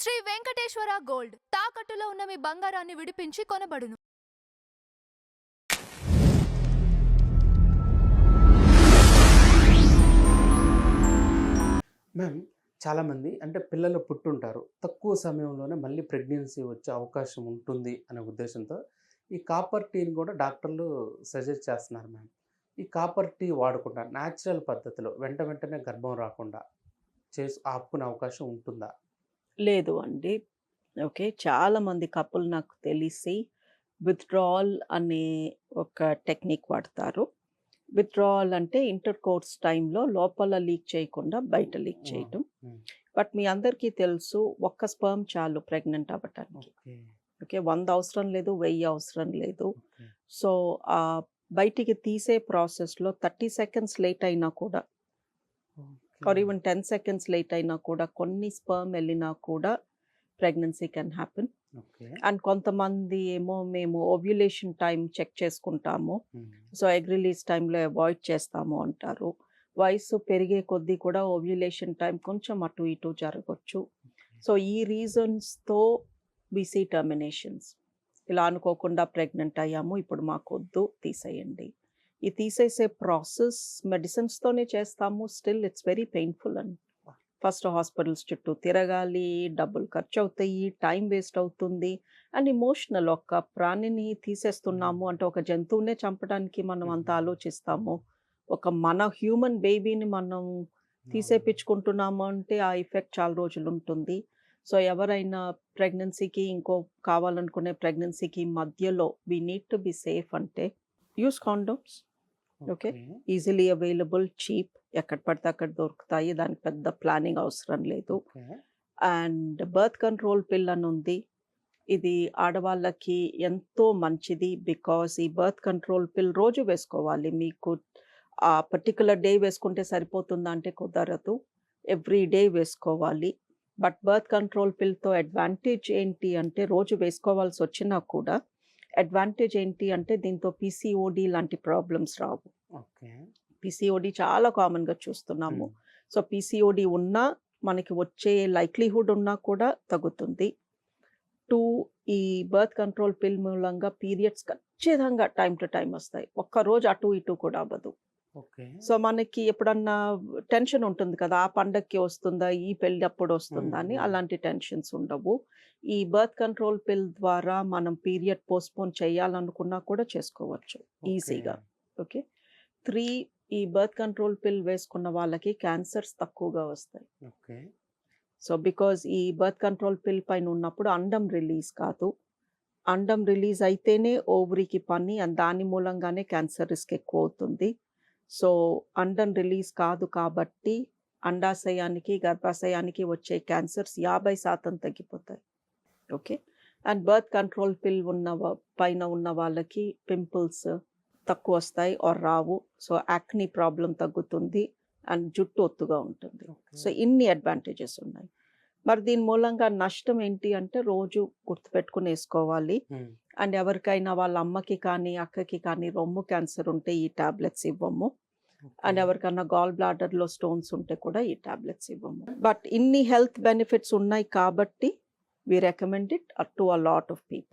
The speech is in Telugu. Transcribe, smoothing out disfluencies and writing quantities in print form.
శ్రీ వెంకటేశ్వర గోల్డ్ తాకట్టులో ఉన్న మీ బంగారాన్ని విడిపించి కొనబడును. మ్యామ్, చాలామంది అంటే పిల్లలు పుట్టుంటారు. తక్కువ సమయంలోనే మళ్ళీ ప్రెగ్నెన్సీ వచ్చే అవకాశం ఉంటుంది అనే ఉద్దేశంతో ఈ కాపర్ టీని కూడా డాక్టర్లు సజెస్ట్ చేస్తున్నారు మ్యామ్. ఈ కాపర్ టీ వాడకుండా న్యాచురల్ పద్ధతిలో వెంటనే గర్భం రాకుండా ఆపుకునే అవకాశం ఉంటుందా? లేదు అండి. ఓకే. చాలామంది కపుల్ నాకు తెలిసి విత్‌డ్రాయల్ అనే ఒక టెక్నిక్ వాడతారు. విత్‌డ్రాయల్ అంటే ఇంటర్‌కోర్స్ టైమ్‌లో లోపల లీక్ చేయకుండా బయట లీక్ చేయటం. బట్ మీ అందరికీ తెలుసు ఒక్క స్పెర్మ్ చాలు ప్రెగ్నెంట్ అవ్వటానికి. ఓకే. 100 అవసరం లేదు, 1000 అవసరం లేదు. సో, బయటికి తీసే ప్రాసెస్‌లో 30 సెకండ్స్ లేట్ అయినా కూడా ఆర్ ఈవెన్ 10 సెకండ్స్ లేట్ అయినా కూడా కొన్ని స్పెర్మ్ ఎళ్ళినా కూడా ప్రెగ్నెన్సీ కెన్ హ్యాపెన్. అండ్ కొంతమంది ఏమో మేము ఓవ్యులేషన్ టైం చెక్ చేసుకుంటాము. సో, ఎగ్ రిలీజ్ టైంలో అవాయిడ్ చేస్తాము అంటారు. వయసు పెరిగే కొద్దీ కూడా ఓవ్యులేషన్ టైం కొంచెం అటు ఇటు జరగొచ్చు. సో, ఈ రీజన్స్‌తో వి సీ టర్మినేషన్స్. ఇలా అనుకోకుండా ప్రెగ్నెంట్ అయ్యాము, ఇప్పుడు మాకొద్దు తీసేయండి. ఈ తీసేసే ప్రాసెస్ మెడిసిన్స్‌తోనే చేస్తాము. Still it's very painful and first hospitals చుట్టూ తిరగాలి, డబ్బులు ఖర్చవుతాయి, టైం వేస్ట్ అవుతుంది. అండ్ ఎమోషనల్ ఒక ప్రాణిని తీసేస్తున్నాము అంటే ఒక జంతువునే చంపడానికి మనం అంత ఆలోచిస్తాము. ఒక మన హ్యూమన్ బేబీని మనం తీసేపించుకుంటున్నాము అంటే ఆ ఎఫెక్ట్ చాలా రోజులు ఉంటుంది. సో, ఎవరైనా ప్రెగ్నెన్సీకి ఇంకో కావాలనుకునే ప్రెగ్నెన్సీకి మధ్యలో we need to be safe అంటే use condoms. Okay. Easily available, cheap, ఎక్కడ పడితే అక్కడ దొరుకుతాయి. దానికి పెద్ద ప్లానింగ్ అవసరం లేదు. అండ్ బర్త్ కంట్రోల్ పిల్ అని ఉంది. ఇది ఆడవాళ్ళకి ఎంతో మంచిది. బికాస్ ఈ బర్త్ కంట్రోల్ పిల్ రోజు వేసుకోవాలి. మీకు ఆ పర్టిక్యులర్ డే వేసుకుంటే సరిపోతుందా అంటే కుదరదు. ఎవ్రీ డే వేసుకోవాలి. బట్ బర్త్ కంట్రోల్ పిల్‌తో అడ్వాంటేజ్ ఏంటి అంటే రోజు వేసుకోవాల్సి వచ్చినా కూడా అడ్వాంటేజ్ ఏంటి అంటే దీంతో పీసీఓడీ లాంటి ప్రాబ్లమ్స్ రావు. పీసీఓడీ చాలా కామన్‌గా చూస్తున్నాము. సో, పీసీఓడీ ఉన్నా మనకి వచ్చే లైక్లీహుడ్ ఉన్నా కూడా తగ్గుతుంది. 2 ఈ బర్త్ కంట్రోల్ పిల్ మూలంగా పీరియడ్స్ ఖచ్చితంగా టైమ్ టు టైమ్ వస్తాయి. ఒక్కరోజు అటు ఇటు కూడా అవ్వదు. సో, మనకి ఎప్పుడన్నా టెన్షన్ ఉంటుంది కదా! ఆ పండగకి వస్తుందా? ఈ పెళ్ళప్పుడు వస్తుందా? అని అలాంటి టెన్షన్స్ ఉండవు. ఈ బర్త్ కంట్రోల్ పిల్ ద్వారా మనం పీరియడ్ పోస్ట్‌పోన్ చేయాలనుకున్నా కూడా చేసుకోవచ్చు ఈజీగా. ఓకే. 3 ఈ బర్త్ కంట్రోల్ పిల్ వేసుకున్న వాళ్ళకి క్యాన్సర్స్ తక్కువగా వస్తాయి. సో, బికాజ్ ఈ బర్త్ కంట్రోల్ పిల్ పైన ఉన్నప్పుడు అండం రిలీజ్ కాదు. అండం రిలీజ్ అయితేనే ఓవరీకి పని అండ్ దాని మూలంగానే క్యాన్సర్ రిస్క్ ఎక్కువ అవుతుంది. సో, అండం రిలీజ్ కాదు కాబట్టి అండాశయానికి, గర్భాశయానికి వచ్చే క్యాన్సర్స్ 50% తగ్గిపోతాయి. ఓకే. అండ్ బర్త్ కంట్రోల్ పిల్ పైన ఉన్న వాళ్ళకి పింపుల్స్ తక్కువొస్తాయి ఆర్ రావు. సో, యాక్ని ప్రాబ్లమ్ తగ్గుతుంది అండ్ జుట్టు ఒత్తుగా ఉంటుంది. సో, ఇన్ని అడ్వాంటేజెస్ ఉన్నాయి. మరి దీని మూలంగా నష్టం ఏంటి అంటే రోజు గుర్తుపెట్టుకుని ఏసుకోవాలి. అండ్ ఎవరికైనా వాళ్ళ అమ్మకి కానీ, అక్కకి కానీ రొమ్ము క్యాన్సర్ ఉంటే ఈ టాబ్లెట్స్ ఇవ్వము. అండ్ ఎవరికన్నా గాల్ బ్లాడర్‌లో స్టోన్స్ ఉంటే కూడా ఈ టాబ్లెట్స్ ఇవ్వము. బట్ ఇన్ని హెల్త్ బెనిఫిట్స్ ఉన్నాయి కాబట్టి we recommend it to a lot of people.